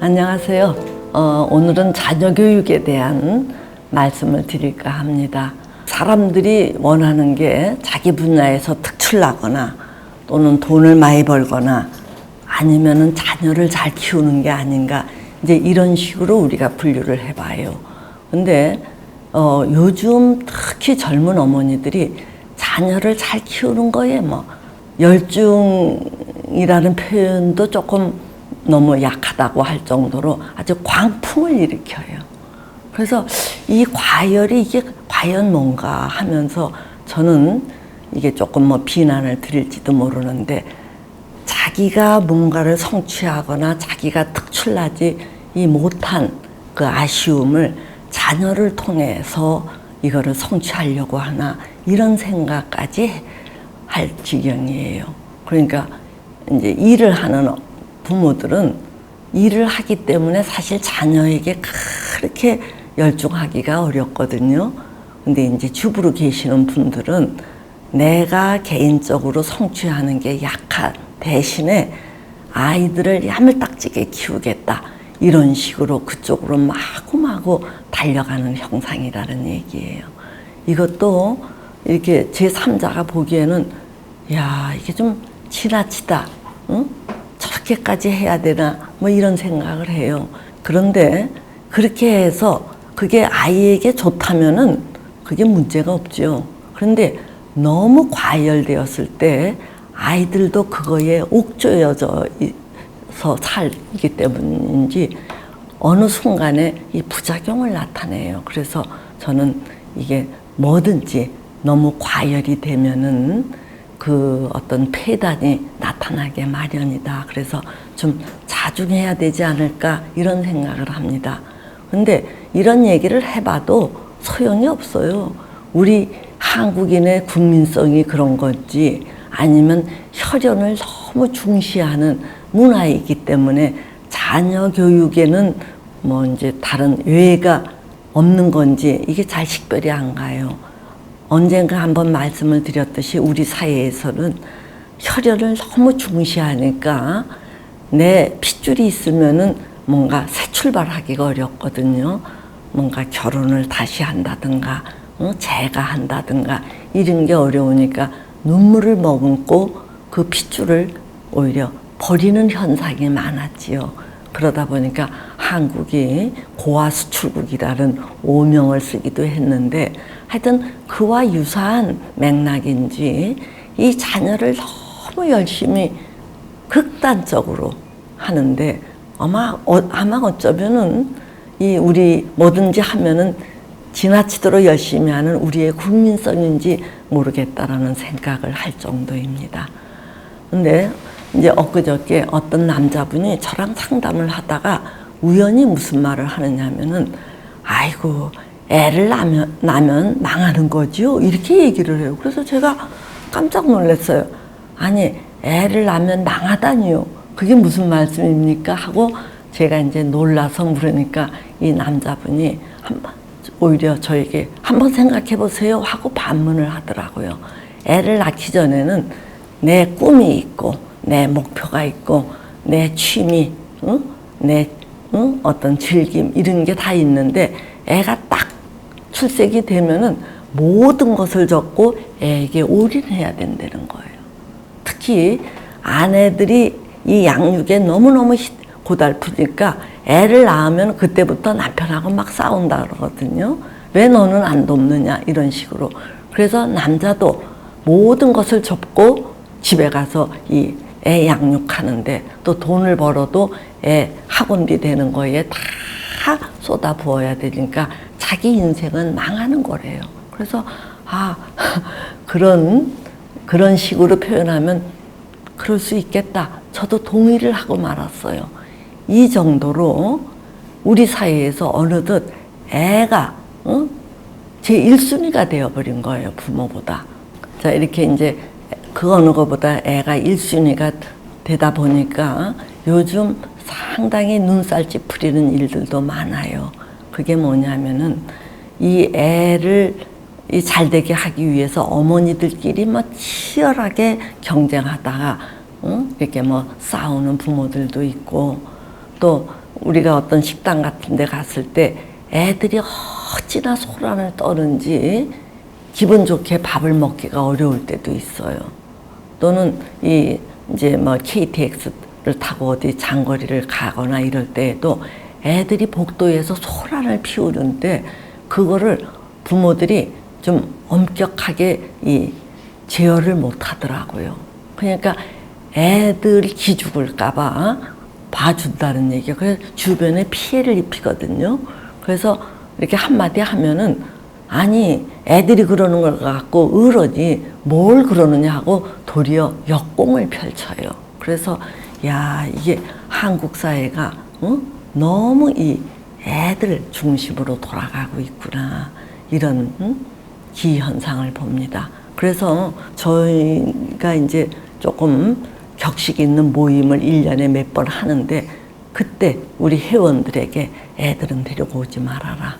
안녕하세요. 오늘은 자녀 교육에 대한 말씀을 드릴까 합니다. 사람들이 원하는 게 자기 분야에서 특출나거나 또는 돈을 많이 벌거나 아니면은 자녀를 잘 키우는 게 아닌가, 이제 이런 식으로 우리가 분류를 해봐요. 근데 요즘 특히 젊은 어머니들이 자녀를 잘 키우는 거에 뭐 열중이라는 표현도 조금 너무 약하다고 할 정도로 아주 광풍을 일으켜요. 그래서 이 과열이 이게 과연 뭔가 하면서 저는 이게 조금 뭐 비난을 드릴지도 모르는데, 자기가 뭔가를 성취하거나 자기가 특출나지 못한 그 아쉬움을 자녀를 통해서 이거를 성취하려고 하나, 이런 생각까지 할 지경이에요. 그러니까 이제 일을 하는 부모들은 일을 하기 때문에 사실 자녀에게 그렇게 열중하기가 어렵거든요. 근데 이제 주부로 계시는 분들은 내가 개인적으로 성취하는 게 약한 대신에 아이들을 야물딱지게 키우겠다, 이런 식으로 그쪽으로 마구마구 달려가는 형상이라는 얘기예요. 이것도 이렇게 제3자가 보기에는 야, 이게 좀 지나치다, 응? 저렇게까지 해야 되나, 뭐 이런 생각을 해요. 그런데 그렇게 해서 그게 아이에게 좋다면은 그게 문제가 없죠. 그런데 너무 과열되었을 때 아이들도 그거에 옥조여져서 살기 때문인지 어느 순간에 이 부작용을 나타내요. 그래서 저는 이게 뭐든지 너무 과열이 되면은 그 어떤 폐단이 나타나게 마련이다. 그래서 좀 자중해야 되지 않을까, 이런 생각을 합니다. 근데 이런 얘기를 해봐도 소용이 없어요. 우리 한국인의 국민성이 그런 건지 아니면 혈연을 너무 중시하는 문화이기 때문에 자녀 교육에는 뭐 이제 다른 외가 없는 건지 이게 잘 식별이 안 가요. 언젠가 한번 말씀을 드렸듯이 우리 사회에서는 혈연을 너무 중시하니까 내 핏줄이 있으면은 뭔가 새 출발하기가 어렵거든요. 뭔가 결혼을 다시 한다든가 재가한다든가 이런 게 어려우니까 눈물을 머금고 그 핏줄을 오히려 버리는 현상이 많았지요. 그러다 보니까 한국이 고아 수출국이라는 오명을 쓰기도 했는데, 하여튼 그와 유사한 맥락인지 이 자녀를 너무 열심히 극단적으로 하는데 아마 어쩌면은 이 우리 뭐든지 하면은 지나치도록 열심히 하는 우리의 국민성인지 모르겠다라는 생각을 할 정도입니다. 근데 이제 엊그저께 어떤 남자분이 저랑 상담을 하다가 우연히 무슨 말을 하느냐면은, 아이고 애를 낳으면 망하는 거지요, 이렇게 얘기를 해요. 그래서 제가 깜짝 놀랐어요. 아니, 애를 낳으면 망하다니요, 그게 무슨 말씀입니까 하고 제가 이제 놀라서 물으니까 이 남자분이 오히려 저에게 한번 생각해 보세요 하고 반문을 하더라고요. 애를 낳기 전에는 내 꿈이 있고 내 목표가 있고 내 취미, 내 어떤 즐김, 이런 게 다 있는데 애가 딱 출생이 되면은 모든 것을 접고 애에게 올인해야 된다는 거예요. 특히 아내들이 이 양육에 너무너무 고달프니까 애를 낳으면 그때부터 남편하고 막 싸운다 그러거든요. 왜 너는 안 돕느냐, 이런 식으로. 그래서 남자도 모든 것을 접고 집에 가서 이 애 양육하는데, 또 돈을 벌어도 애 학원비 되는 거에 다 쏟아 부어야 되니까 자기 인생은 망하는 거래요. 그래서 그런 식으로 표현하면 그럴 수 있겠다, 저도 동의를 하고 말았어요. 이 정도로 우리 사회에서 어느덧 애가 제 1순위가 되어버린 거예요, 부모보다. 자, 이렇게 이제 그 어느 것보다 애가 1순위가 되다 보니까 요즘 상당히 눈살 찌푸리는 일들도 많아요. 그게 뭐냐면은 이 애를 잘되게 하기 위해서 어머니들끼리 뭐 치열하게 경쟁하다가 이렇게 뭐 싸우는 부모들도 있고, 또 우리가 어떤 식당 같은 데 갔을 때 애들이 어찌나 소란을 떠는지 기분 좋게 밥을 먹기가 어려울 때도 있어요. 또는 이제 뭐 KTX를 타고 어디 장거리를 가거나 이럴 때에도 애들이 복도에서 소란을 피우는데 그거를 부모들이 좀 엄격하게 제어를 못 하더라고요. 그러니까 애들이 기죽을까봐 봐준다는 얘기예요. 그래서 주변에 피해를 입히거든요. 그래서 이렇게 한마디 하면은 아니 애들이 그러는 걸 갖고 으러니 뭘 그러느냐 하고 도리어 역공을 펼쳐요. 그래서 야 이게 한국 사회가 너무 이 애들 중심으로 돌아가고 있구나 이런 기현상을 봅니다. 그래서 저희가 이제 조금 격식 있는 모임을 1년에 몇 번 하는데 그때 우리 회원들에게 애들은 데리고 오지 말아라.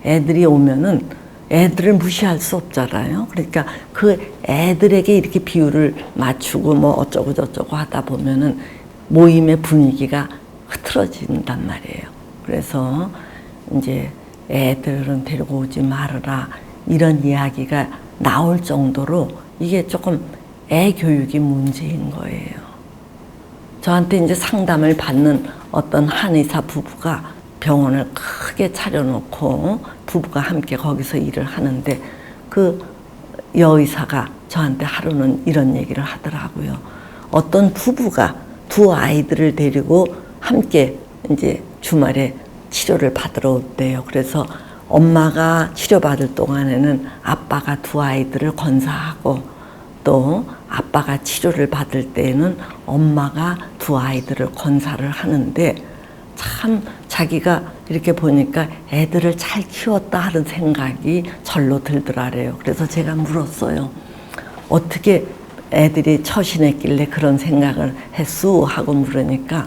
애들이 오면은 애들을 무시할 수 없잖아요. 그러니까 그 애들에게 이렇게 비율을 맞추고 뭐 어쩌고 저쩌고 하다 보면은 모임의 분위기가 흐트러진단 말이에요. 그래서 이제 애들은 데리고 오지 말아라 이런 이야기가 나올 정도로 이게 조금 애 교육이 문제인 거예요. 저한테 이제 상담을 받는 어떤 한의사 부부가 병원을 크게 차려놓고 부부가 함께 거기서 일을 하는데 그 여의사가 저한테 하루는 이런 얘기를 하더라고요. 어떤 부부가 두 아이들을 데리고 함께 이제 주말에 치료를 받으러 온대요. 그래서 엄마가 치료받을 동안에는 아빠가 두 아이들을 건사하고 또 아빠가 치료를 받을 때에는 엄마가 두 아이들을 건사를 하는데 참 자기가 이렇게 보니까 애들을 잘 키웠다 하는 생각이 절로 들더라래요. 그래서 제가 물었어요. 어떻게 애들이 처신했길래 그런 생각을 했수? 하고 물으니까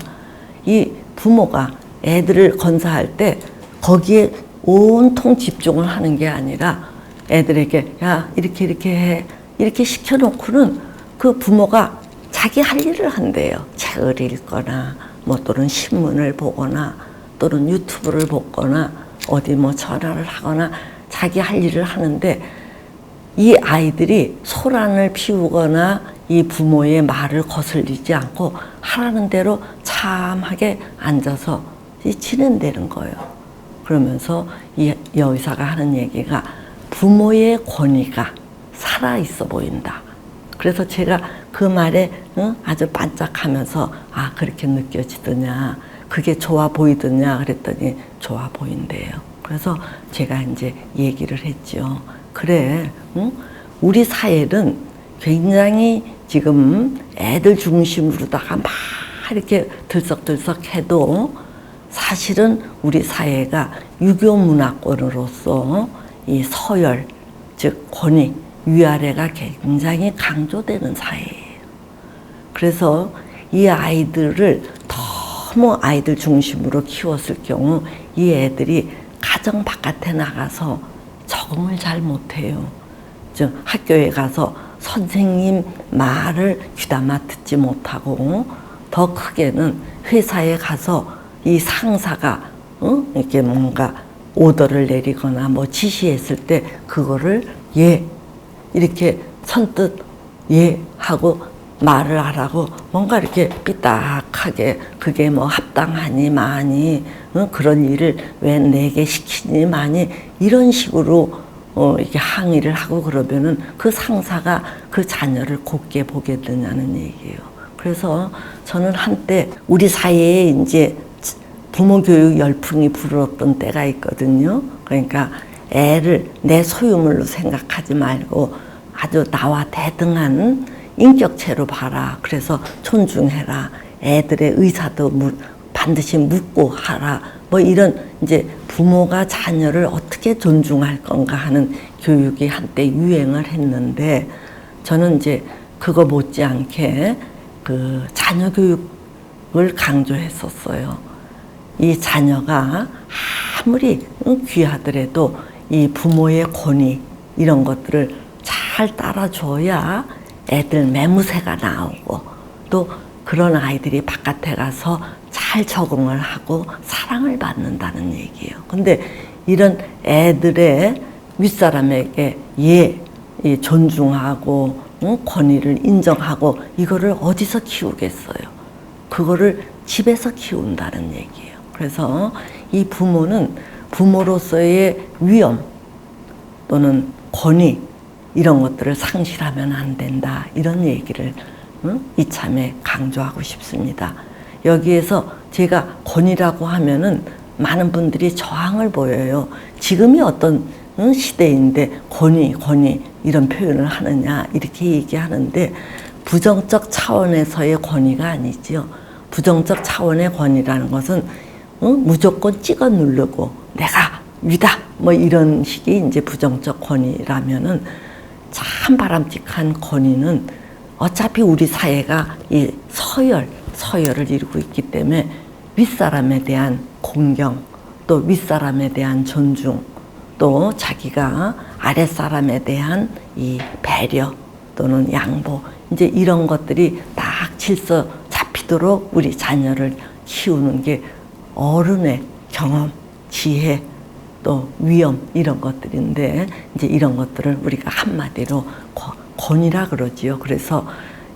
이 부모가 애들을 건사할 때 거기에 온통 집중을 하는 게 아니라 애들에게 야 이렇게 해 이렇게 시켜놓고는 그 부모가 자기 할 일을 한대요. 책을 읽거나 뭐 또는 신문을 보거나 또는 유튜브를 보거나 어디 뭐 전화를 하거나 자기 할 일을 하는데 이 아이들이 소란을 피우거나 이 부모의 말을 거슬리지 않고 하라는 대로 참하게 앉아서 지낸다는 거예요. 그러면서 이 여의사가 하는 얘기가 부모의 권위가 살아있어 보인다. 그래서 제가 그 말에 아주 반짝하면서 아 그렇게 느껴지더냐 그게 좋아 보이더냐 그랬더니 좋아 보인대요. 그래서 제가 이제 얘기를 했죠. 그래 우리 사회는 굉장히 지금 애들 중심으로다가 막 이렇게 들썩들썩 해도 사실은 우리 사회가 유교 문화권으로서 이 서열 즉 권위 위아래가 굉장히 강조되는 사회예요. 그래서 이 아이들을 너무 아이들 중심으로 키웠을 경우 이 애들이 가정 바깥에 나가서 적응을 잘 못해요. 즉 학교에 가서 선생님 말을 귀담아 듣지 못하고 더 크게는 회사에 가서 이 상사가 이렇게 뭔가 오더를 내리거나 뭐 지시했을 때 그거를 이렇게 선뜻 하고 말을 하라고 뭔가 이렇게 삐딱하게 그게 뭐 합당하니 마니 그런 일을 왜 내게 시키니 마니 이런 식으로 이렇게 항의를 하고 그러면은 그 상사가 그 자녀를 곱게 보게 되냐는 얘기예요. 그래서 저는 한때 우리 사회에 이제 부모 교육 열풍이 불었던 때가 있거든요. 그러니까 애를 내 소유물로 생각하지 말고 아주 나와 대등한 인격체로 봐라. 그래서 존중해라. 애들의 의사도 반드시 묻고 하라. 뭐 이런 이제 부모가 자녀를 어떻게 존중할 건가 하는 교육이 한때 유행을 했는데 저는 이제 그거 못지않게 그 자녀 교육을 강조했었어요. 이 자녀가 아무리 귀하더라도 이 부모의 권위 이런 것들을 잘 따라줘야 애들 매무새가 나오고 또 그런 아이들이 바깥에 가서 잘 적응을 하고 사랑을 받는다는 얘기예요. 근데 이런 애들의 윗사람에게 존중하고 권위를 인정하고 이거를 어디서 키우겠어요? 그거를 집에서 키운다는 얘기예요. 그래서 이 부모는 부모로서의 위엄 또는 권위 이런 것들을 상실하면 안 된다. 이런 얘기를 이참에 강조하고 싶습니다. 여기에서 제가 권위라고 하면은 많은 분들이 저항을 보여요. 지금이 어떤 시대인데 권위 이런 표현을 하느냐 이렇게 얘기하는데 부정적 차원에서의 권위가 아니지요. 부정적 차원의 권위라는 것은 무조건 찍어 누르고 내가 위다 뭐 이런 식이 이제 부정적 권위라면은 참 바람직한 권위는 어차피 우리 사회가 이 서열을 이루고 있기 때문에 윗사람에 대한 공경 또 윗사람에 대한 존중 또 자기가 아랫사람에 대한 이 배려 또는 양보 이제 이런 것들이 딱 질서 잡히도록 우리 자녀를 키우는 게 어른의 경험, 지혜 또 위엄 이런 것들인데 이제 이런 것들을 우리가 한마디로 권위라 그러지요. 그래서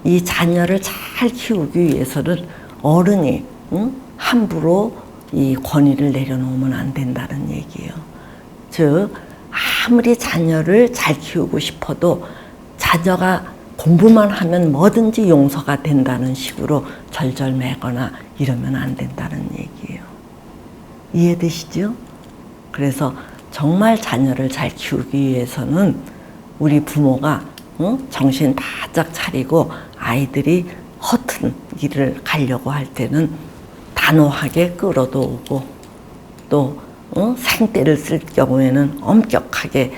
이 자녀를 잘 키우기 위해서는 어른이 함부로 이 권위를 내려놓으면 안 된다는 얘기예요. 즉 아무리 자녀를 잘 키우고 싶어도 자녀가 공부만 하면 뭐든지 용서가 된다는 식으로 절절매거나 이러면 안 된다는 얘기예요. 이해되시죠? 그래서 정말 자녀를 잘 키우기 위해서는 우리 부모가 정신 바짝 차리고 아이들이 허튼 길을 가려고 할 때는 단호하게 끌어도오고 또 생떼를 쓸 경우에는 엄격하게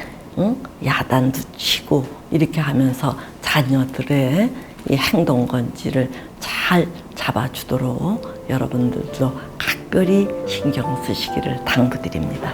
야단도 치고 이렇게 하면서 자녀들의 이 행동 건지를 잘 잡아주도록 여러분들도 각별히 신경 쓰시기를 당부드립니다.